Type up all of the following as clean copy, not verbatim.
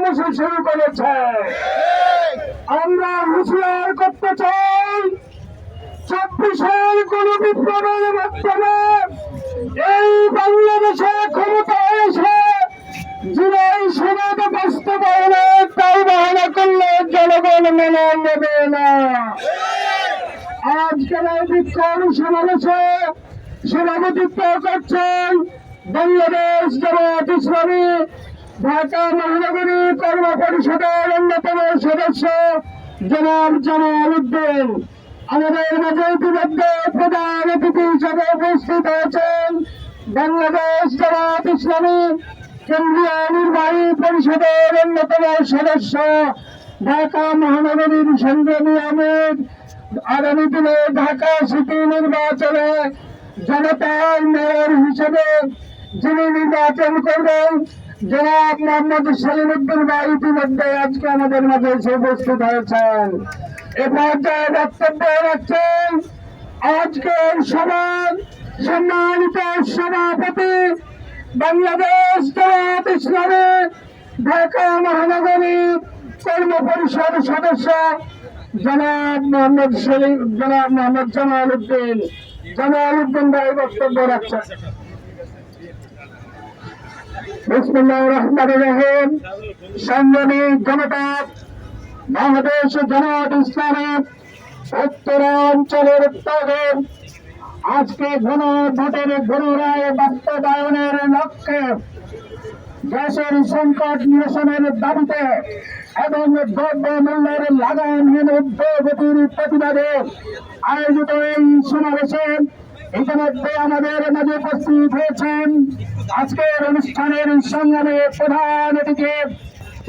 সন্ত্রাসী শুরু করেছে। আমরা হুঁশিয়ার করতে চাই, ২৪-এর গণবিপ্লবের মাধ্যমে এই বাংলাদেশে ক্ষমতায় এসে জুলাই সনদ বাস্তবায়নের দাবি বাহানা করলে জনগণ মেনে নেবে না। আজকের এই বিক্ষোভ সমাবেশে সভাপতিত্ব করছেন বাংলাদেশ জামায়াত ইসলামী ঢাকা মহানগরী কর্ম পরিষদের অন্যতম সদস্য জনাব জামাল উদ্দিন। আমাদের মাঝে ইতিমধ্যে প্রধান অতিথি হিসেবে উপস্থিত হয়েছেন বাংলাদেশ জামায়াত ইসলামী কেন্দ্রীয় নির্বাহী পরিষদের অন্যতম সদস্য ঢাকা মহানগরীর সংগ্রামী আমির, আগামী দিনে ঢাকা সিটি নির্বাচনে জনতার মেয়র হিসেবে যিনি নির্বাচন করবেন জনাব মোহাম্মদ সেলিম উদ্দিন ভাই ইতিমধ্যে আজকে আমাদের মাঝে এসে উপস্থিত হয়েছেন। এ পর্যায়ে বক্তব্য রাখছেন আজকের সভার সম্মানিত সভাপতি বাংলাদেশ জামায়াত ইসলামী ঢাকা মহানগরী কর্ম পরিষদ সদস্য জনাব মোহাম্মদ জামাল উদ্দিন। জামাল উদ্দিন ভাই বক্তব্য রাখছেন। বিসমিল্লাহির রহমানির রহিম। সংগ্রামী জনতা, বাংলাদেশ জামায়াত ইসলামী উত্তরাঞ্চলের উদ্যোগে আজকে গণভোটের গণরায় বাস্তবায়নের লক্ষ্যে গ্যাসের সংকট নিরসনের দাবিতে এবং দ্রব্য মূল্যের লাগামহীন ঊর্ধ্বগতির প্রতিবাদে আয়োজিত এই সমাবেশে ইতিমধ্যে আমাদের মাঝে উপস্থিত হয়েছেন আজকের অনুষ্ঠানের সংগ্রামে প্রধান অতিথি,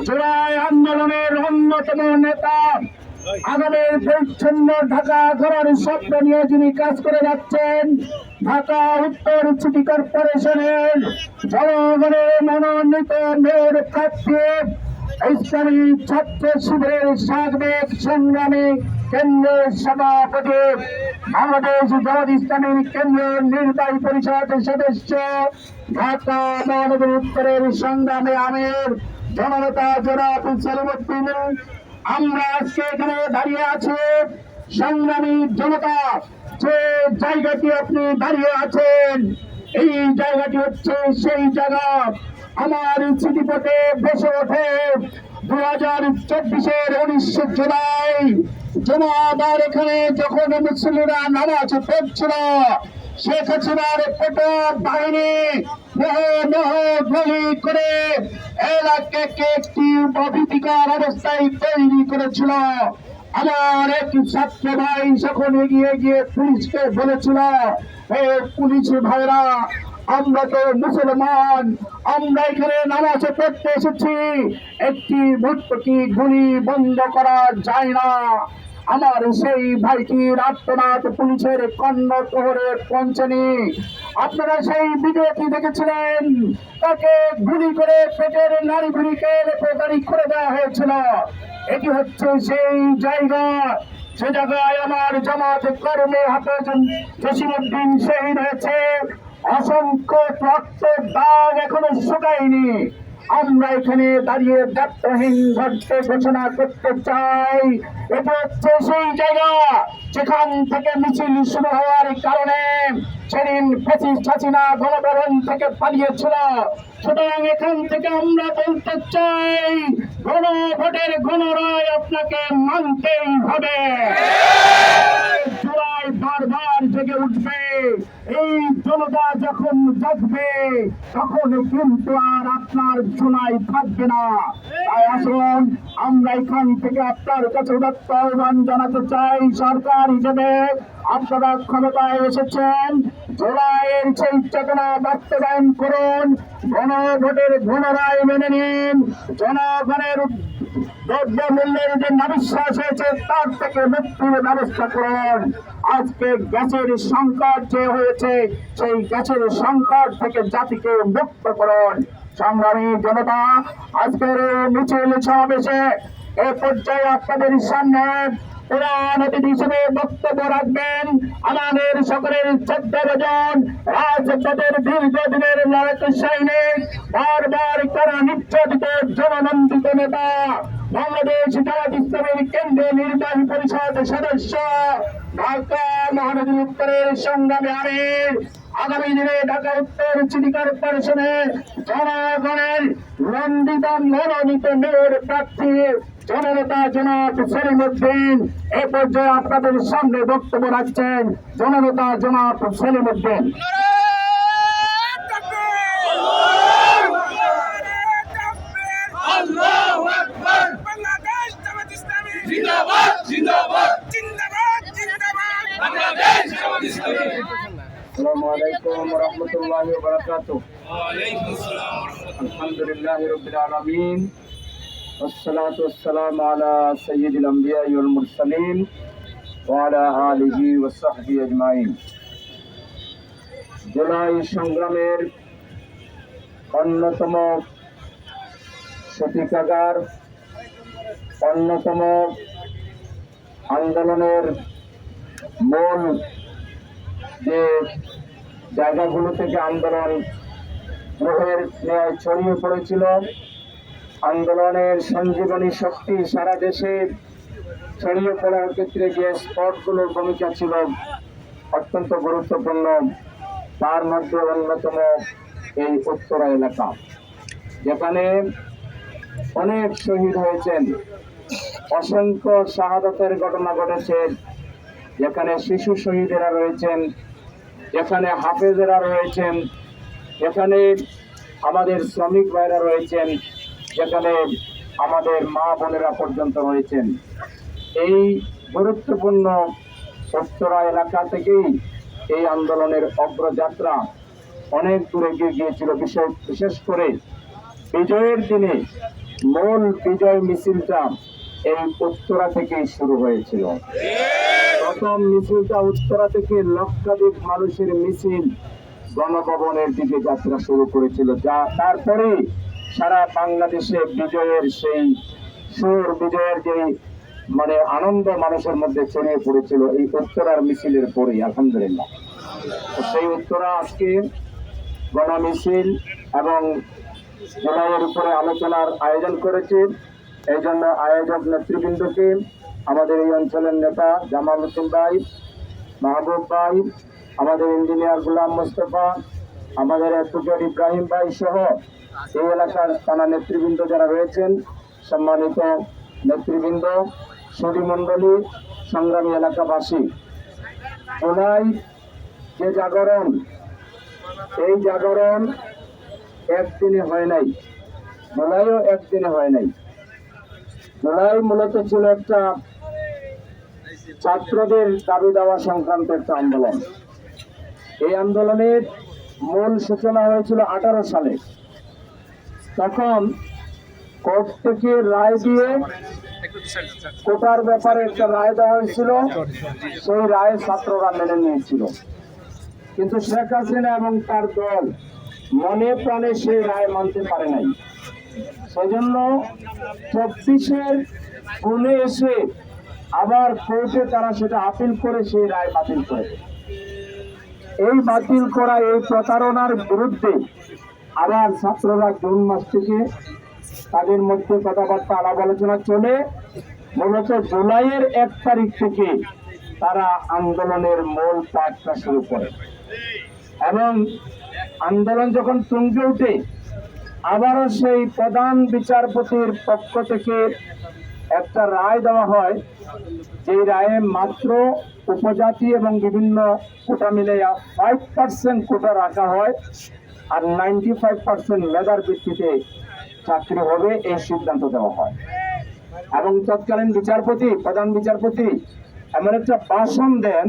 জুলাই আন্দোলনের অন্যতম নেতা, আগামী পরিচ্ছন্ন ঢাকা করার স্বপ্ন নিয়ে যিনি কাজ করে যাচ্ছেন ঢাকা উত্তর সিটি কর্পোরেশনের জনগণের মনোনীত মেয়র প্রার্থী ইসলামী ছাত্র শিবিরের সাবেক সংগ্রামী কেন্দ্রীয় সভাপতি, বাংলাদেশ জামায়াত ইসলামী কেন্দ্রীয় নির্বাহী পরিষদের সদস্য, ঢাকা মহানগর উত্তরের সংগ্রামী আমির জননেতা জনাব সেলিম উদ্দিন। আমরা আজকে এখানে দাঁড়িয়ে আছি সংগ্রামী জনতা, যে জায়গাটি আপনি দাঁড়িয়ে আছেন এই জায়গাটি হচ্ছে সেই জায়গা আমার স্মৃতিপথে ভেসে ওঠে 2024-এর 19 জুলাই জমাদার এখানে যখন মুসলিমরা নামাজ পড়ছিল, শেখ হাসিনার পেটক বাহিনী গুলি করে এলাকাকে একটি অভীতিকর অবস্থায় তৈরি করেছিল। আমার এক ছাত্র ভাই যখন এগিয়ে গিয়ে পুলিশকে বলেছিল, হে পুলিশ ভাইরা, আমরা তো মুসলমান, আমরা এখানে নামাজ পড়তে এসেছি, একটি ভর্তুকি গুলি বন্ধ করা যায় না। আমার সেই ভাইটির আত্মনাথ পুলিশের কর্ণপ্রহরে পৌঁছেনি। আপনারা সেই ভিডিওটি দেখেছিলেন, তাকে গুলি করে পেটের নাড়ি ভুড়িকে রেপোকারি করে দেওয়া হয়েছিল। এটি হচ্ছে সেই জায়গা যে জায়গায় আমার জামাত কর্মী হাফেজ জসিমউদ্দিন শহীদ হয়েছে। অসংখ্য রক্তের দাগ এখনো শুকায়নি। আমরা এখানে দাঁড়িয়ে দায়িত্বহীন ঘটতে ঘোষণা করতে চাই, এটা হচ্ছে সেই জায়গা যেখান থেকে মিছিল শুরু হওয়ার কারণে সেদিন ফ্যাসিস্ট হাসিনা গণভবন থেকে পালিয়েছিল। সুতরাং এখান থেকে আমরা বলতে চাই, গণভোটের গণরায় আপনাকে মানতেই হবে। জুলাই বারবার জেগে উঠবে, এই জনতা যখন জাগবে তখন কিন্তু আর আপনার জুলাই থাকবে না। তাই আসুন আমরা এখান থেকে আপনার কাছে উদাত্ত আহ্বান জানাতে চাই, সরকার হিসেবে আপনারা ক্ষমতায় এসেছেন, জুলাইয়ের সেই চেতনা বাস্তবায়ন করুন, গণভোটের গণরায় মেনে নিন, জনগণের দ্রব্য মূল্যের যে নাবিশ্বাস হয়েছে তার থেকে মুক্তির ব্যবস্থা করুন। আজকে গ্যাসের সংকট যে হয়েছে সেই গ্যাসের সংকট থেকে জাতিকে মুক্ত করুন। সংগ্রামী জনতা, আজকের মিছিল সমাবেশে এ পর্যায়ে আপনাদের সামনে প্রধান অতিথি হিসেবে বক্তব্য রাখবেন আমাদের সকলের শ্রদ্ধাভাজন রাজপথের দীর্ঘদিনের লড়াকু সৈনিক, বারবার কারা নির্যাতিত জননন্দিত নেতা, বাংলাদেশ জামাত ইসলামের কেন্দ্রীয় নির্বাহী পরিষদ সদস্য, ঢাকা মহানগরী উত্তরের সংগ্রামী আমির, আগামী দিনে ঢাকা উত্তর সিটি কর্পোরেশনে জনগণের নন্দিত মনোনীত মেয়র প্রার্থী জননেতা জনাব সেলিম উদ্দিন এ পর্যায়ে আপনাদের সামনে বক্তব্য রাখছেন জননেতা জনাব সেলিম উদ্দিন। আসসালামু আলাইকুম ওয়া রাহমাতুল্লাহি ওয়া বারাকাতুহু। আলহামদুলিল্লাহি রাব্বিল আলামিন ওয়াসসালাতু ওয়াসসালামু আলা সাইয়্যিদিল আমবিয়া ওয়াল মুরসালিন ওয়া আলা আলিহি ওয়া সাহবিহি আজমাইন। জুলাই সংগ্রামের অন্যতম সূতিকাগার, অন্যতম আন্দোলনের মূল যে জায়গাগুলো থেকে আন্দোলন গ্রহের ন্যায় ছড়িয়ে পড়েছিল, আন্দোলনের সঞ্জীবনী শক্তি সারা দেশে ছড়িয়ে পড়ার ক্ষেত্রে যে স্পটগুলোর ভূমিকা ছিল অত্যন্ত গুরুত্বপূর্ণ, তার মধ্যে অন্যতম এই উত্তরা এলাকা, যেখানে অনেক শহীদ হয়েছেন, অসংখ্য শাহাদাতের ঘটনা ঘটেছে, যেখানে শিশু শহীদেরা রয়েছেন, যেখানে হাফেজেরা রয়েছেন, যেখানে আমাদের শ্রমিক ভাইরা রয়েছেন, যেখানে আমাদের মা বোনেরা পর্যন্ত রয়েছেন। এই গুরুত্বপূর্ণ উত্তরা এলাকা থেকেই এই আন্দোলনের অগ্রযাত্রা অনেক দূরে এগিয়ে গিয়েছিল। বিশেষ করে বিজয়ের দিনে মূল বিজয় মিছিলটা এই উত্তরা থেকেই শুরু হয়েছিল। প্রথম মিছিলটা উত্তরা থেকে লক্ষাধিক মানুষের মিছিল গণভবনের দিকে যাত্রা শুরু করেছিল, যা তারপরে সারা বাংলাদেশে বিজয়ের সেই সুর, বিজয়ের যে আনন্দ মানুষের মধ্যে ছড়িয়ে পড়েছিল এই উত্তরার মিছিলের পরেই। আলহামদুলিল্লাহ, সেই উত্তরা আজকে গণ মিছিল এবং জুলাইয়ের উপরে আলোচনার আয়োজন করেছে। এই জন্য আয়োজক নেতৃবৃন্দকে, আমাদের এই অঞ্চলের নেতা জামাল উদ্দিন ভাই, মাহবুব ভাই, আমাদের ইঞ্জিনিয়ার গুলাম মোস্তফা, আমাদের অ্যাডভোকেট ইব্রাহিম ভাই সহ এই এলাকার থানা নেতৃবৃন্দ যারা রয়েছেন, সম্মানিত নেতৃবৃন্দ, সুধী মণ্ডলী, সংগ্রামী এলাকাবাসী, জুলাই যে জাগরণ, এই জাগরণ একদিনে হয় নাই, জুলাইও একদিনে হয় নাই। জুলাই মূলত ছিল একটা ছাত্রদের দাবি দেওয়া সংক্রান্ত একটা আন্দোলন। এই আন্দোলনের মূল সূচনা হয়েছিল 18 সালে। তখন কোর্ট থেকে রায় দিয়ে কোটার ব্যাপারে একটা রায় দেওয়া হয়েছিল, সেই রায় ছাত্ররা মেনে নিয়েছিল। কিন্তু শেখ হাসিনা এবং তার দল মনে প্রাণে সেই রায় মানতে পারে নাই। সেজন্য 24-এর পুনে এসে আবার কোর্টে তারা সেটা আপিল করে সেই রায় বাতিল করে। এই বাতিল করা এই প্রতারণার বিরুদ্ধে আবার ছাত্ররা জুন মাস থেকে তাদের মধ্যে কথাবার্তা আলাপ আলোচনা চলে। মূলত জুলাইয়ের 1 তারিখ থেকে তারা আন্দোলনের মূল পাঠটা শুরু করে এবং আন্দোলন যখন তুঙ্গে ওঠে, আবারও সেই প্রধান বিচারপতির পক্ষ থেকে একটা রায় দেওয়া হয়, যে রায়ে মাত্র উপজাতি এবং বিভিন্ন কোটা মিলে 5% কোটা রাখা হয় আর 95% মেধার ভিত্তিতে চাকরি হবে, এই সিদ্ধান্ত দেওয়া হয়। এবং তৎকালীন বিচারপতি, প্রধান বিচারপতি এমন একটা ভাষণ দেন,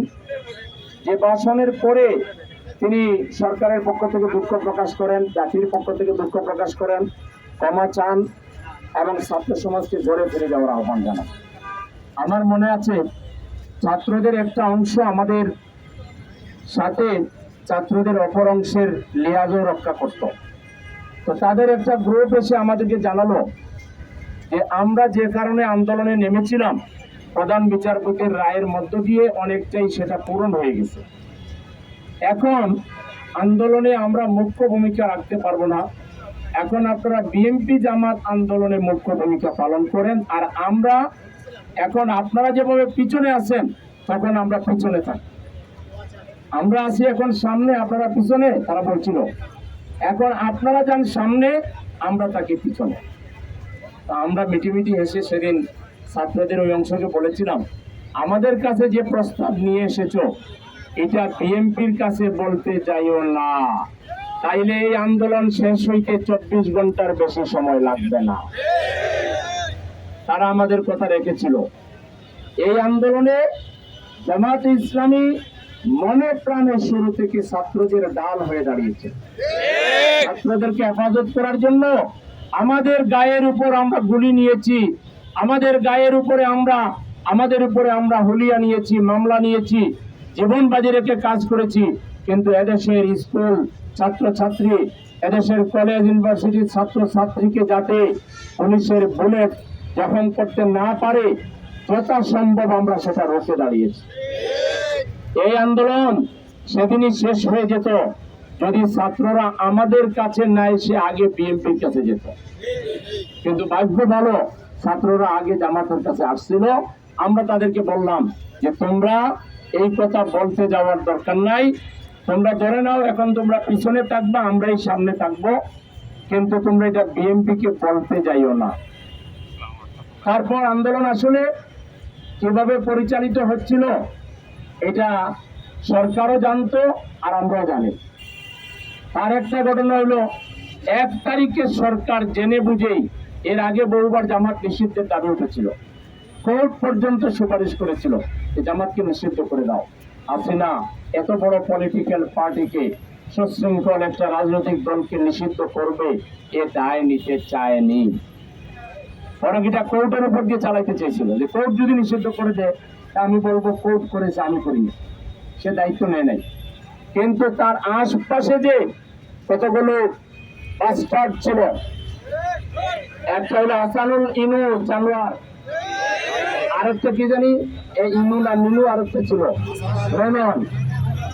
যে ভাষণের পরে তিনি সরকারের পক্ষ থেকে দুঃখ প্রকাশ করেন, জাতির পক্ষ থেকে দুঃখ প্রকাশ করেন, ক্ষমা চান এবং ছাত্র সমাজকে ঘরে ফিরে যাওয়ার আহ্বান জানান। আমার মনে আছে ছাত্রদের একটা অংশ আমাদের সাথে ছাত্রদের অপর অংশের লিয়াজও রক্ষা করত। তো তাদের একটা গ্রুপ এসে আমাদেরকে জানালো যে আমরা যে কারণে আন্দোলনে নেমেছিলাম প্রধান বিচারপতির রায়ের মধ্য দিয়ে অনেকটাই সেটা পূরণ হয়ে গেছে। এখন আন্দোলনে আমরা মুখ্য ভূমিকা রাখতে পারবো না। এখন আপনারা বিএনপি জামাত আন্দোলনে মুখ্য ভূমিকা পালন করেন, আর আমরা এখন আপনারা যেভাবে পিছনে আছেন তখন আমরা পিছনে থাকি। আমরা আছি এখন সামনে, আপনারা পিছনে, তারা বলছিল। এখন আপনারা যান সামনে, আমরা থাকি পিছনে। আমরা মিটিমিটি হেসে সেদিন ছাত্রদের ওই অংশকে বলেছিলাম, আমাদের কাছে যে প্রস্তাব নিয়ে এসেছো এটা বিএনপির কাছে বলতে যাইও না, তাইলে এই আন্দোলন শেষ হইতে 24 ঘন্টার বেশি সময় লাগবে না। তারা আমাদের কথা রেখেছিল। এই আন্দোলনে জামাত ইসলামী মনে প্রাণে শুরু থেকে ছাত্রদের ডাল হয়ে দাঁড়িয়েছে। ছাত্রদেরকে হেফাজত করার জন্য আমাদের গায়ের উপর আমরা গুলি নিয়েছি, আমাদের উপরে আমরা হুলিয়া নিয়েছি, মামলা নিয়েছি, জীবন বাজি রেখে কাজ করেছি। কিন্তু এদেশের স্কুল ছাত্রছাত্রী, এদেশের কলেজ ইউনিভার্সিটির ছাত্রছাত্রীকে যাতে পুলিশের বুলেট জখম করতে না পারে যথাসম্ভব আমরা সেটা রুখে দাঁড়িয়েছি। এই আন্দোলন সেদিনই শেষ হয়ে যেত যদি ছাত্ররা আমাদের কাছে না এসে আগে বিএনপির কাছে যেত। কিন্তু ভাগ্য ভালো, ছাত্ররা আগে জামাতের কাছে আসছিল। আমরা তাদেরকে বললাম যে তোমরা এই কথা বলতে যাওয়ার দরকার নাই, তোমরা ধরে নাও এখন তোমরা পিছনে থাকবা, আমরাই সামনে থাকবো, কিন্তু তোমরা এটা বিএনপিকে বলতে যাইও না। তারপর আন্দোলন আসলে কিভাবে পরিচালিত হচ্ছিল এটা সরকারও জানতো আর আমরাও জানি। আর একটা ঘটনা হলো 1 তারিখে সরকার জেনে বুঝেই, এর আগে বহুবার জামাত নিষিদ্ধের দাবি উঠেছিল, কোর্ট পর্যন্ত সুপারিশ করেছিল যে জামাতকে নিষিদ্ধ করে দাও। হাসিনা এত বড় পলিটিক্যাল পার্টিকে, সুশৃঙ্খল একটা রাজনৈতিক দলকে নিষিদ্ধ করবে এ দায় নিতে চায়নি। বরং এটা কোর্টের উপর দিয়ে চালাইতে চেয়েছিল যে কোর্ট যদি নিষিদ্ধ করে দেয় তা আমি বলবো কোর্ট করেছে, আমি করিনি। সে দায়িত্ব নেয় নাই। কিন্তু তার আশপাশে যে কতগুলো বাস্টার্ড ছিল, একটা হলো হাসানুল ইনু জানোয়ার, আরেকটা কি জানি এই ইনু না নীলু, আরেকটা ছিল রনন।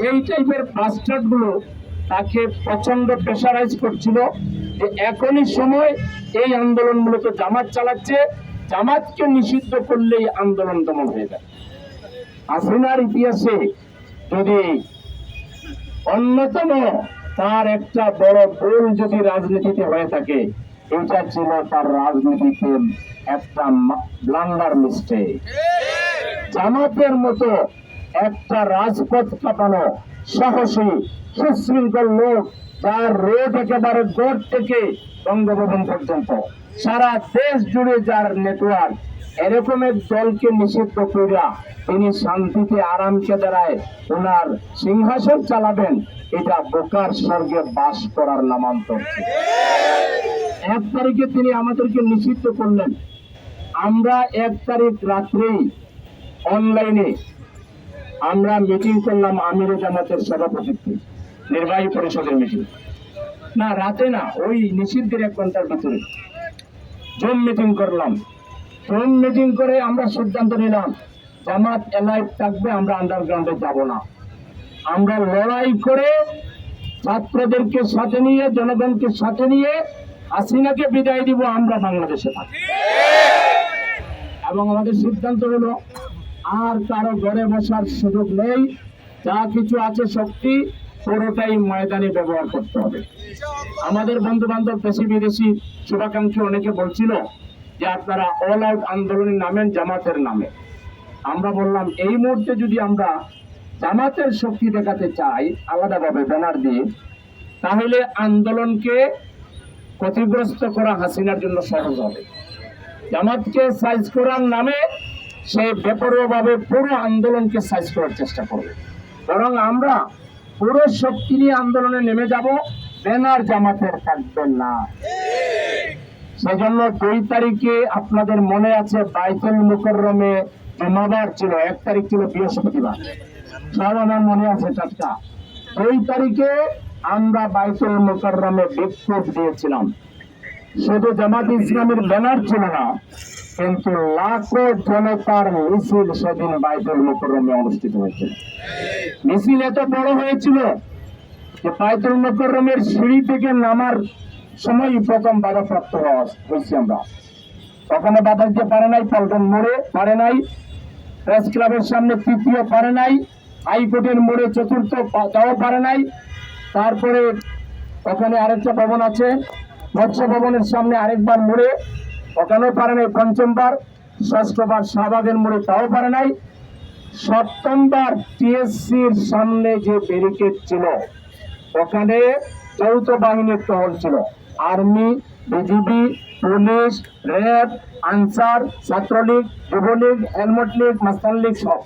এই টাইপের বাস্টার্ড গুলো তাকে প্রচন্ড প্রেশারাইজ করছিল যে এখনই সময়, এই আন্দোলন মূলত জামাত চালাচ্ছে, জামাতকে নিষিদ্ধ করলেই আন্দোলন দমন হয়ে যায়। হাসিনার ইতিহাসে যদি অন্যতম তার একটা বড় ভুল যদি রাজনীতিতে হয়ে থাকে, এটা ছিল তার রাজনীতিতে একটা ব্লান্ডার মিস্টেক। জামাতের মতো একটা রাজপথ কাঁপানো সাহসী সুশৃঙ্খল লোক, যার রোড একেবারে গড় থেকে বঙ্গভবন পর্যন্ত সারা দেশ জুড়ে যার নেটওয়ার্ক, এরকম এক দলকে নিষিদ্ধ করিয়া তিনি শান্তিতে আরামকে দাঁড়ায় ওনার সিংহাসন চালাবেন, এটা বোকার স্বর্গে বাস করার নামান্তর। 1 তারিখে তিনি আমাদেরকে নিষিদ্ধ করলেন। আমরা 1 তারিখ রাত্রেই অনলাইনে আমরা মিটিং করলাম আমির জামাতের সভাপতিত্বে, নির্বাহী পরিষদের মিটিং। না রাতে না, ওই নিষিদ্ধের 1 ঘন্টার ভিতরে জুম মিটিং করলাম। জুম মিটিং করে আমরা সিদ্ধান্ত নিলাম জামাত এলাইভ থাকবে, আমরা আন্ডারগ্রাউন্ডে যাব না। আমরা লড়াই করে ছাত্রদেরকে সাথে নিয়ে, জনগণকে সাথে নিয়ে হাসিনাকে বিদায় দিব, আমরা বাংলাদেশে থাকবো। এবং আমাদের সিদ্ধান্ত হলো আর কারো ঘরে বসার সুযোগ নেই, যা কিছু আছে শক্তি পুরোটাই ময়দানে ব্যবহার করতে হবে। আমাদের বন্ধু বান্ধব দেশি বিদেশি শুভাকাঙ্ক্ষী অনেকে বলছিল যে আপনারা অল আউট আন্দোলনের নামেন জামাতের নামে। আমরা বললাম এই মুহূর্তে যদি আমরা জামাতের শক্তি দেখাতে চাই আলাদাভাবে ব্যানার দিয়ে, তাহলে আন্দোলনকে ক্ষতিগ্রস্ত করা হাসিনার জন্য সহজ হবে। জামাতকে সাইজ করার নামে সে বেপরোয়াভাবে পুরো আন্দোলনকে সাইজ করার চেষ্টা করবে। বরং আমরা পুরো শক্তি নিয়ে আন্দোলনে নেমে যাব, ব্যানার জামাতের থাকবে না। সেজন্য 2 তারিখে আপনাদের মনে আছে বাইতুল মুকাররমে জুমাবার ছিল, 1 তারিখ ছিল বৃহস্পতিবার, সব আমার মনে আছে টাটকা। 2 তারিখে আমরা বাইতুল মুকাররমে বিক্ষোভ দিয়েছিলাম শুধু জামাত ইসলামের ব্যানার ছিল না, কিন্তু লাখো জনতার মিছিল সেদিন বাইতুল মুকাররমে অনুষ্ঠিত হয়েছিল। মিছিল এত বড় হয়েছিল যে বাইতুল মুকাররমের সিঁড়ি থেকে নামার সময় প্রথম বাধাপ্রাপ্ত হয়েছি আমরা। কখনো বাধা দিতে পারে নাই, পল্টন মোড়ে পারে নাই, প্রেস ক্লাবের সামনে তৃতীয় পারে নাই, হাইকোর্টের মোড়ে চতুর্থ তাও পারে নাই। তারপরে ওখানে আরেকটা ভবন আছে, মৎস্য ভবনের সামনে আরেকবার মোড়ে, ওখানেও পারে নাই পঞ্চমবার। ষষ্ঠবার শাহবাগের মোড়ে তাও পারে নাই। সপ্তমবার টিএসসির সামনে যে ব্যারিকেড ছিল ওখানে যৌথ বাহিনীর টহল ছিল, army, BGB, police, RAB, answer, Chhatra League, Jubo League, helmet League, মাস্তান লীগ, সব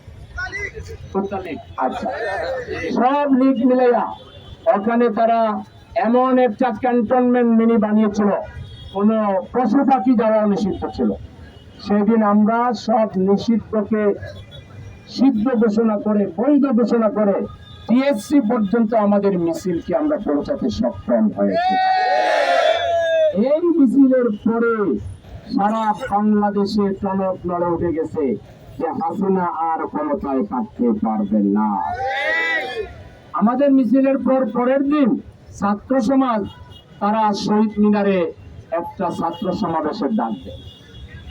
আচ্ছা সব লীগ মিলাইয়া ওখানে তারা এমন একটা ক্যান্টনমেন্ট মিনি বানিয়েছিল, কোন পশু পাখি যাওয়া নিষিদ্ধ ছিল। সেদিন আমরা সব নিষিদ্ধকে সিদ্ধ ঘোষণা করে, বৈধ ঘোষণা করে টিএসসি পর্যন্ত আমাদের মিছিলকে আমরা পৌঁছাতে সক্ষম হয়েছি। এই মিছিলের পরে সারা বাংলাদেশে টনক নড়ে উঠে গেছে যে হাসিনা আর ক্ষমতায় থাকতে পারবেন না। আমাদের মিছিলের পর পরের দিন ছাত্র সমাজ তারা শহীদ মিনারে একটা ছাত্র সমাবেশের ডাক দেয়।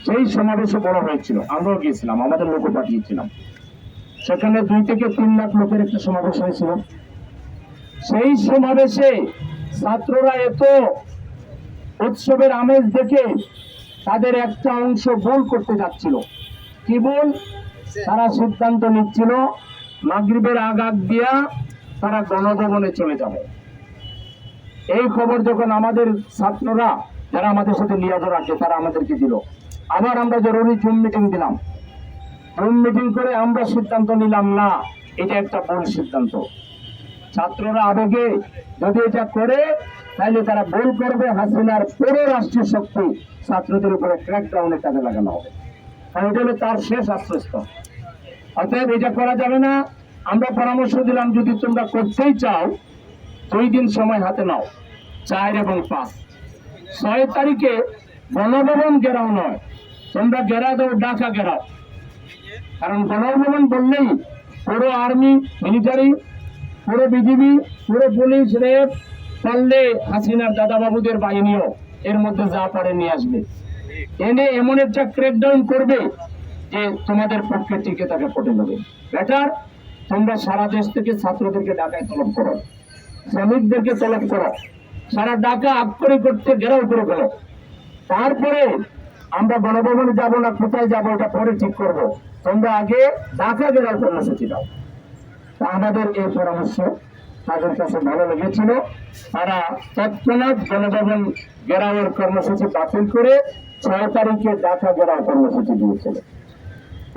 সেই সমাবেশে বড় হয়েছিল, আমরাও গিয়েছিলাম, আমাদের লোক পাঠিয়েছিলাম। সেখানে 2 থেকে 3 লাখ লোকের একটা সমাবেশ হয়েছিল। সেই সমাবেশে ছাত্ররা এত উৎসবের আমেজ দেখে তাদের একটা অংশ ভুল করতে যাচ্ছিল। কি ভুল? তারা সিদ্ধান্ত নিচ্ছিল মাগরিবের আগ দিয়া তারা গণভবনে চলে যাবে। এই খবর যখন আমাদের ছাত্ররা যারা আমাদের সাথে লিয়াজ রাখে তারা আমাদেরকে দিল, আবার আমরা জরুরি জুম মিটিং দিলাম। জুম মিটিং করে আমরা সিদ্ধান্ত নিলাম না, এটা একটা ভুল সিদ্ধান্ত। ছাত্ররা আবেগে যদি এটা করে তাহলে তারা ভুল করবে, হাসিনার পুরো রাষ্ট্রীয় শক্তি ছাত্রদের উপরে ক্র্যাকডাউনের কাজে লাগানো হবে, কারণ এটা হলো তার শেষ আশ্রয়স্থল। অতএব এটা করা যাবে না। আমরা পরামর্শ দিলাম যদি তোমরা করতেই চাও 2 দিন সময় হাতে নাও, 4 এবং 5। 6 তারিখে গণভবন ঘেরাও নয়, তোমরা ঘেরা দাও, ঢাকা ঘেরাও। কারণ গণভবন বললেই পুরো আর্মি, মিলিটারি, পুরো বিজিবি, পুরো পুলিশ, র্যাব, পারলে হাসিনার দাদাবাবুদের বাহিনীও এর মধ্যে যা পারে নিয়ে আসবে, এনে এমন একটা ক্র্যাকডাউন করবে যে তোমাদের পক্ষে টিকে তাকে পটে যাবে। বেটার তোমরা সারা দেশ থেকে ছাত্রদেরকে ঢাকায় তলব করো, শ্রমিকদেরকে তলব করো, সারা ঢাকা আক্ষরি করতে ঘেরাও করে ফেলো। তারপরে আমরা গণভবনে যাব না কোথায় যাব এটা পরে ঠিক করবো, তোমরা আগে ঢাকা ঘেরাও কর্মসূচি দাও। তা আমাদের এই পরামর্শ তাদের কাছে ভালো লেগেছিল। তারা তৎক্ষণাৎ গণভবন ঘেরাওয়ের কর্মসূচি বাতিল করে 6 তারিখে ঢাকা ঘেরাও কর্মসূচি দিয়েছিল।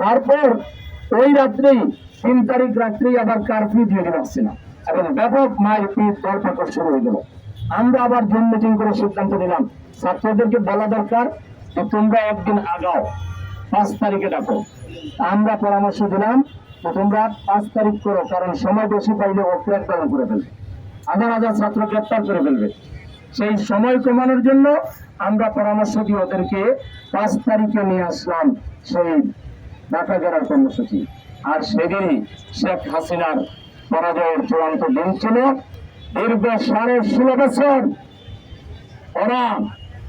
তারপর ওই রাত্রেই 3 তারিখ রাত্রেই আবার কারফিউ দিয়ে দিল হাসিনা এবং ব্যাপক মারপিট ধরপাকড় শুরু হয়ে গেল। আমরা আবার জুম মিটিং করে সিদ্ধান্ত নিলাম ছাত্রদেরকে বলা দরকার যে তোমরা একদিন আগাও, 5 তারিখে ডাকো। আমরা পরামর্শ দিলাম যে তোমরা 5 তারিখ করো, কারণ সময় বেশি পাইলে ও ক্র্যাকডাউন করে ফেলবে, হাজার হাজার ছাত্র গ্রেপ্তার করে ফেলবে। সেই সময় কমানোর জন্য আমরা পরামর্শ দিয়ে ওদেরকে 5 তারিখে নিয়ে আসলাম সেই ঢাকা ঘেরার কর্মসূচি। আর সেদিনই শেখ হাসিনার পরাজয়ের চূড়ান্ত দিন ছিল। দীর্ঘ 16.5 বছর ওরা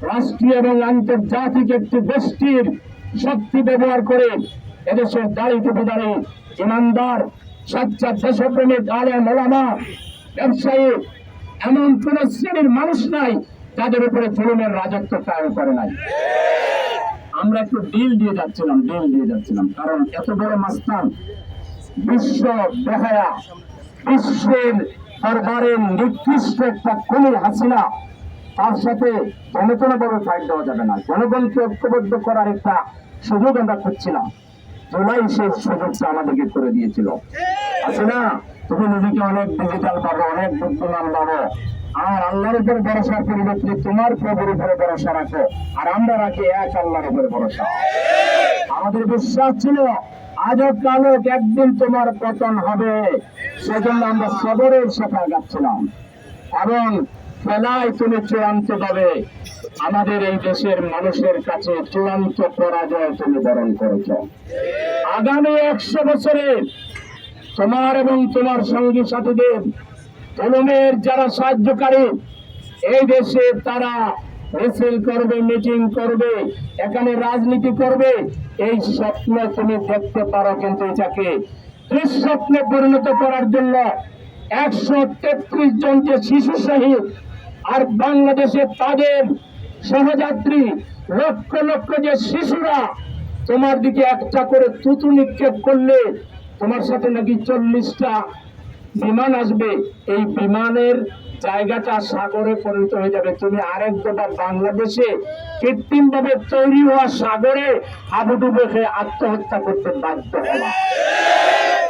রাষ্ট্রীয় এবং আন্তর্জাতিক একটি গোষ্ঠীর শক্তি ব্যবহার করে এদেশের দাড়ি টুপিদারি ইমানদার সচ্চা দেশপ্রেমিক আলেম ওলামা ব্যবসায়ী এমন কোন শ্রেণীর মানুষ নাই যাদের উপরে জুলুমের রাজত্ব কায়েম করে নাই। আমরা একটু ডিল দিয়ে যাচ্ছিলাম, কারণ এত বড় মাস্তান, বিশ্ব বেহায়া, বিশ্বের দরবারের নিকৃষ্ট একটা খুনির হাসিনা, তার সাথে জনগণভাবে ফাইট দেওয়া যাবে না। জনগণকে ঐক্যবদ্ধ করার একটা সুযোগ আমরা খুঁজছিলাম। জুলাই সেই সুযোগটা আমাদেরকে করে দিয়েছিল। হাসিনা তুমি নিজেকে অনেক ডিজিটাল পাবো, অনেক বুদ্ধিমান পাবো, আর আল্লাহর উপর ভরসার পরিবর্তে তোমার প্রভুর উপরে ভরসা রাখো, আর আমরা রাখি এক আল্লাহর উপরে ভরসা। আমাদের বিশ্বাস ছিল আজও কালো একদিন তোমার পতন হবে, সেজন্য আমরা সবরের সাথে আগাচ্ছিলাম এবং খেলায় তুমি চূড়ান্ত ভাবে আমাদের এই দেশের মানুষের কাছে চূড়ান্ত পরাজয় তুমি বরণ করেছ। আগামী 100 বছরে তোমার এবং তোমার সঙ্গী সাথীদের জুলুমের যারা সাহায্যকারী এই দেশে তারা মিছিল করবে, মিটিং করবে, এখানে রাজনীতি করবে, এই স্বপ্ন তুমি দেখতে পারো, কিন্তু এটাকে দুঃস্বপ্নে পরিণত করার জন্য 133 জন যে শিশু শহীদ আর বাংলাদেশে তাদের সহযাত্রী লক্ষ লক্ষ যে শিশুরা তোমার দিকে একটা করে থুতু নিক্ষেপ করলে তোমার সাথে নাকি 40টা বিমান আসবে, এই বিমানের জায়গাটা সাগরে পরিণত হয়ে যাবে। তুমি আরেক দফা বাংলাদেশে কৃত্রিম ভাবে তৈরি হওয়া সাগরে হাবুডুবু খেয়ে আত্মহত্যা করতে বাধ্য হবা।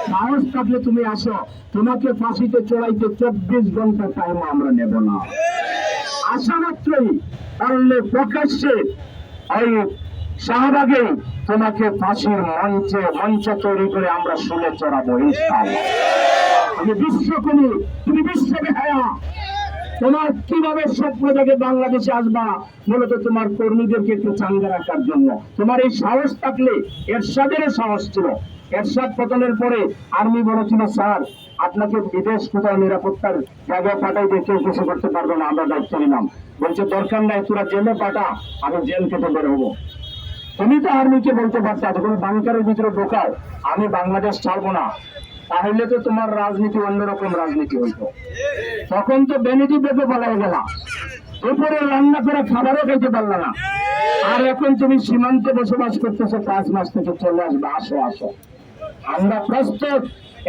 সাহস থাকলে তুমি আসো, তোমাকে ফাঁসিতে চড়াইতে 24 ঘন্টা টাইম আমরা নেব না। আসা মাত্রই পারলে প্রকাশ্যে ওই শাহবাগে তোমাকে ফাঁসির মঞ্চ তৈরি করে আমরা শুনে চড়াবো ইনশাআল্লাহ। আমি বিশ্বকবি, তুমি বিশ্ববিহায়া, তোমার কিভাবে স্বপ্ন থেকে বাংলাদেশে আসবা? মূলত তোমার কর্মীদেরকে একটু চাঙ্গা রাখার জন্য। তোমার এই সাহস থাকলে এরশাদেরও সাহস ছিল। এরশাদ পতনের পরে আর্মি বলেছিল, স্যার আপনাকে বিদেশ কোথাও নিরাপত্তার জায়গায় পাঠাই দিয়ে কেউ কিছু করতে পারবে না, আমরা দায়িত্ব নিলাম। বলছে দরকার নাই, তোরা জেলে পাঠা, আমি জেল থেকে বের হবো। তুমি তো আর্মিকে বলতে পারছো যখন বাংকারের ভিতরে ঢোকাও আমি বাংলাদেশ ছাড়বো না, তাহলে তো তোমার রাজনীতি অন্যরকম রাজনীতি হইতো। তখন তো বেনিটি পেপে পালাই গেলা, দুপুরে রান্না করে খাবারও খেতে পারলা না। আর এখন তুমি সীমান্তে বসবাস করতেছো, 5 মাস থেকে চলে আসবে। আসো আসো, আমরা প্রস্তুত।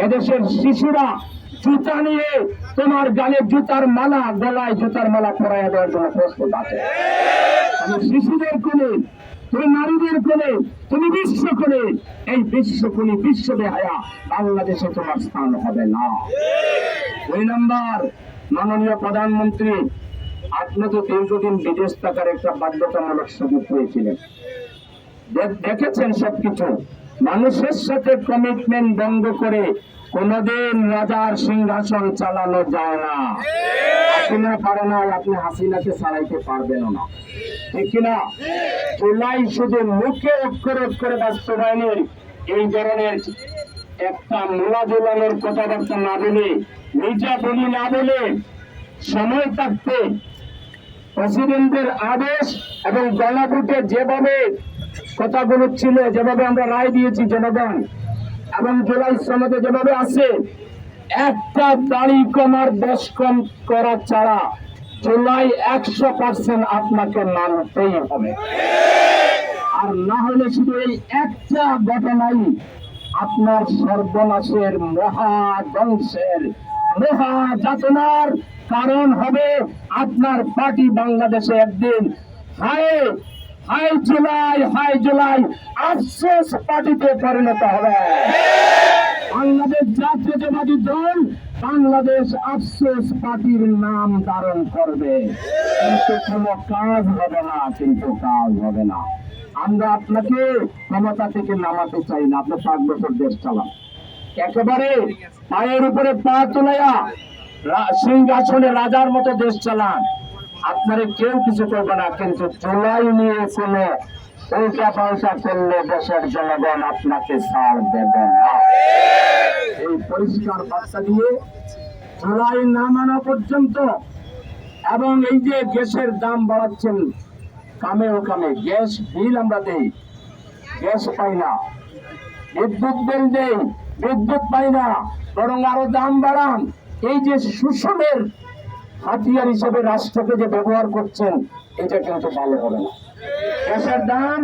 এদেশের শিশুরা জুতা নিয়ে তোমার গালে জুতার মালা, গলায় জুতার মালা পরাইয়া দেওয়ার জন্য প্রস্তুত আছে। আমি শিশুদের কোলে, তুমি নারীদের কোলে, তুমি বিশ্ব কোলে, এই বিশ্বকুলি বিশ্ববিহায়া বাংলাদেশে তোমার স্থান হবে না। 2 নম্বর, মাননীয় প্রধানমন্ত্রী, আপনি তো দীর্ঘদিন বিদেশ থাকার একটা বাধ্যতামূলক সুযোগ পেয়েছিলেন, দেখেছেন সবকিছু। মানুষের সাথে কমিটমেন্ট ভঙ্গ করে কোনদিন রাজার সিংহাসন চালানো যায় না। হাসিনা পারে না, আপনি হাসিনাকে চালাইতে পারবেন না, ঠিক কিনা? জুলাই শুধু মুখে অক্ষর অক্ষরে বাস্তবায়নের এই ধরনের একটা মোলা জোলানোর কথাবার্তা না বলে, নিজা বলি না বলে, সময় থাকতে প্রেসিডেন্টের আদেশ এবং গণভোটে যেভাবে কথাগুলো ছিল, যেভাবে আমরা রায় দিয়েছি জনগণ, এবং জুলাই সনদে যেভাবে আছে, একটা দাড়ি কমার দেশ কম করা ছাড়া জুলাই 100% আপনাকে মানতেই হবে। আর না হলে শুধু এই একটা ঘটনাই আপনার সর্বনাশের, মহাধ্বংসের, মহাযাতনার কারণ হবে। আপনার পার্টি বাংলাদেশে একদিন হায় হাই জুলাই, হাই জুলাই আফসোস পার্টিতে পরিণত হবে। বাংলাদেশ জাতীয়তাবাদী দল বাংলাদেশ আফসোস পার্টির নাম ধারণ করবে, কিন্তু কোনো কাজ হবে না, কিন্তু কাজ হবে না। আমরা আপনাকে ক্ষমতা থেকে নামাতে চাই না। আপনি 5 বছর দেশ চালান, একেবারে পায়ের উপরে পা তোলাইয়া সিংহাসনে রাজার মতো দেশ চালান, আপনারে কেউ কিছু করবে না। কিন্তু জুলাই নিয়ে কোনো উল্টা পাল্টা করলে দেশের জনগণ আপনাকে ছাড় দেবে না। এই পরিষ্কার বার্তা দিয়ে জুলাই না মানা পর্যন্ত, এবং এই যে গ্যাসের দাম বাড়াচ্ছেন কামে ও কামে, গ্যাস বিল আমরা দেই, গ্যাস পাই না, বিদ্যুৎ বিল দেই, বিদ্যুৎ পাই না, বরং আরো দাম বাড়ান। এই যে শোষণের হাতিয়ার হিসেবে রাষ্ট্রকে যে ব্যবহার করছেন, এটা কিন্তু ভালো হবে না। গ্যাসের দাম,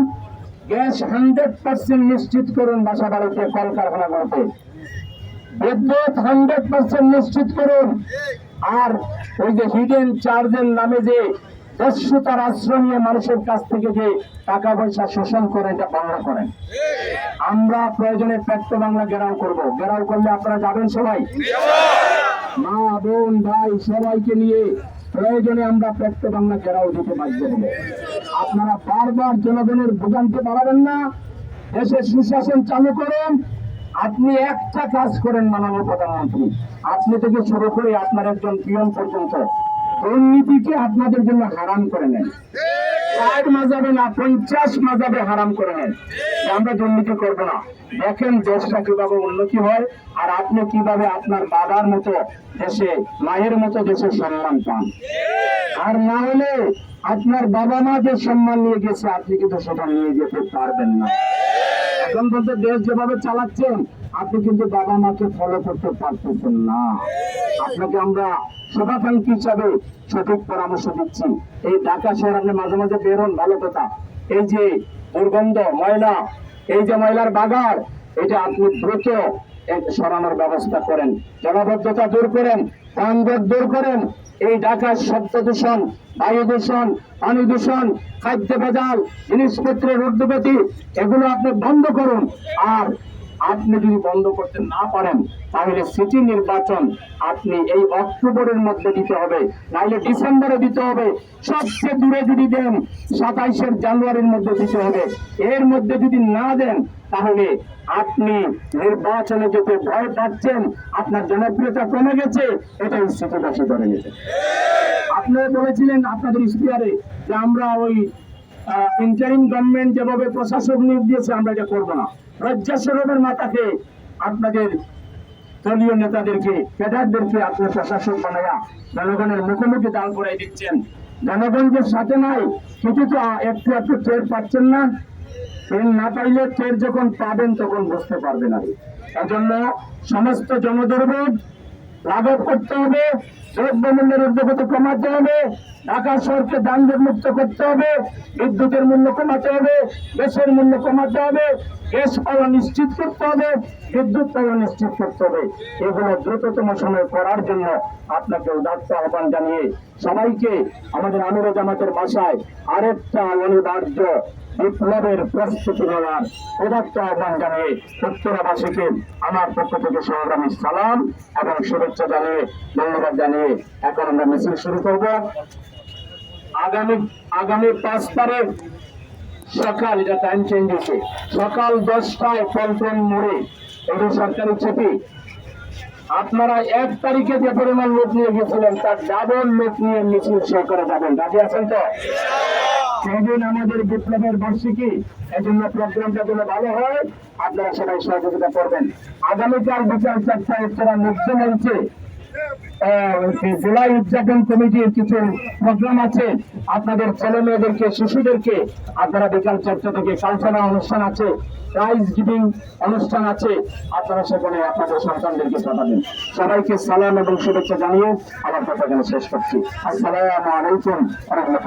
গ্যাস 100% নিশ্চিত করুন বাসা বাড়িতে, কলকারখানাগুলোতে। বিদ্যুৎ 100% নিশ্চিত করুন। আর ওই যে হিডেন চার্জের নামে যে দস্যুতার আশ্রয় নিয়ে মানুষের কাছ থেকে যে টাকা পয়সা শোষণ করে, এটা বন্ধ করেন। আমরা প্রয়োজনে পেট্রো বাংলা ঘেরাও করব। ঘেরাও করলে আপনারা যাবেন সবাই, মা বোন ভাই সবাইকে নিয়ে প্রয়োজনে আমরা পেট্রো বাংলা ঘেরাও দিতে বাধ্য হবো। আপনারা বারবার জনগণের ভোগান্তি বাড়াবেন না, দেশে সুশাসন চালু করুন। আপনি একটা কাজ করেন মাননীয় প্রধানমন্ত্রী, আপনি থেকে শুরু করে আপনার একজন পিয়ন পর্যন্ত দুর্নীতিকে আপনাদের জন্য হারাম করে নেন। 60 মাযহাবে না 50 মাযহাবে হারাম করে নেন যে আমরা দুর্নীতি করব না। দেখেন দেশটা কিভাবে উন্নতি হয়, আর আপনি কিভাবে আপনার বাবার মতো দেশে, মায়ের মতো দেশে সম্মান পান। আর না হলে আপনার বাবা মা যে সম্মান নিয়ে গেছে আপনি কিন্তু সেটা নিয়ে যেতে পারবেন না। এখন পর্যন্ত দেশ যেভাবে চালাচ্ছেন আপনি কিন্তু বাবা মাকে ফলো করতে পারতেছেন না। আপনাকে আমরা শুভাকাঙ্ক্ষী হিসাবে সঠিক পরামর্শ দিচ্ছি। এই ঢাকা শহর আপনি মাঝে মাঝে বেরোন, ভালো কথা। এই যে দুর্গন্ধ, ময়লা, এই যে ময়লার বাগার, এটা আপনি দ্রুত সরানোর ব্যবস্থা করেন, জলাবদ্ধতা দূর করেন, যানজট দূর করেন। এই ঢাকার শব্দ দূষণ, বায়ু দূষণ, পানি দূষণ, খাদ্য ভেজাল, জিনিসপত্রের ঊর্ধ্বগতি, এগুলো আপনি বন্ধ করুন। আর আপনি যদি বন্ধ করতে না পারেন তাহলে সিটি নির্বাচন আপনি এই অক্টোবরের মধ্যে দিতে হবে, নাহলে ডিসেম্বরে দিতে হবে। সবচেয়ে দূরে যদি দেন 27 জানুয়ারির মধ্যে দিতে হবে। এর মধ্যে যদি না দেন তাহলে আপনি নির্বাচনে যেতে ভয় পাচ্ছেন, আপনার জনপ্রিয়তা কমে গেছে, এটাই সিটিবাসী ধরে নিতে। আপনারা বলেছিলেন আপনাদের ইশতেহারে যে আমরা ওই ইন্টারিম গভর্নমেন্ট যেভাবে প্রশাসক নিয়োগ দিয়েছে আমরা এটা করবো না। রাজ্যাসনের মাথাকে আপনাদের দলীয় নেতাদেরকে, ক্যাডারদেরকে আপনার প্রশাসক বানায়া জনগণের মুখোমুখি দাঁড় করাই দিচ্ছেন। জনগণের সাথে নাই, কিছু তো একটু একটু টের পাচ্ছেন না। টের না পাইলে টের যখন পাবেন তখন বুঝতে পারবেন। আর এজন্য সমস্ত জনদুর্ভোগ লাঘব করতে হবে, দ্রব্যমূল্যের ঊর্ধ্বগতি কমাতে হবে, ঢাকা শহরকে যানজট মুক্ত করতে হবে, বিদ্যুতের মূল্য কমাতে হবে, গ্যাসের মূল্য কমাতে হবে, গ্যাস পাওয়া নিশ্চিত করতে হবে, বিদ্যুৎ পাওয়া নিশ্চিত করতে হবে। এগুলো দ্রুততম সময়ে করার জন্য আপনাকে উদাত্ত আহ্বান জানিয়ে সবাইকে আমাদের আমিরে জামাতের বাসায় আরেকটা অনিবার্য বিপ্লবের প্রস্তুতি নেওয়ার উদাত্ত আহ্বান জানিয়ে উত্তরাবাসীকে আমার পক্ষ থেকে সংগ্রামী সালাম এবং শুভেচ্ছা জানিয়ে, ধন্যবাদ জানিয়ে এখন আমরা মিছিল শুরু করব। আগামী 5 তারিখ সকাল, এটা টাইম চেঞ্জ হয়েছে, সকাল 10টায় পল্টন মোড়ে, এটা সরকারি ছুটি। আপনারা 1 তারিখে যে পরিমাণ লোক নিয়ে গেছিলেন তার ডাবল লোক নিয়ে মিছিল শুরু করে যাবেন। রাজি আছেন তো? সেদিন আমাদের বিপ্লবের বার্ষিকী, এজন্য প্রোগ্রামটা যেন ভালো হয়, আপনারা সবাই সহযোগিতা করবেন। আগামীকাল বিকাল 4টায় তারা মুক্ত মঞ্চে জেলা উদযাপন কমিটির কিছু প্রোগ্রাম আছে। আপনাদের ছেলে মেয়েদেরকে, শিশুদেরকে আপনারা বিকাল 4টা থেকে কালচারাল অনুষ্ঠান আছে, প্রাইজ গিভিং অনুষ্ঠান আছে, আপনারা সেখানে আপনাদের সন্তানদেরকে পাঠাবেন। সবাইকে সালাম এবং শুভেচ্ছা জানিয়ে আমার কথা এখানে শেষ করছি। আসসালামু আলাইকুম।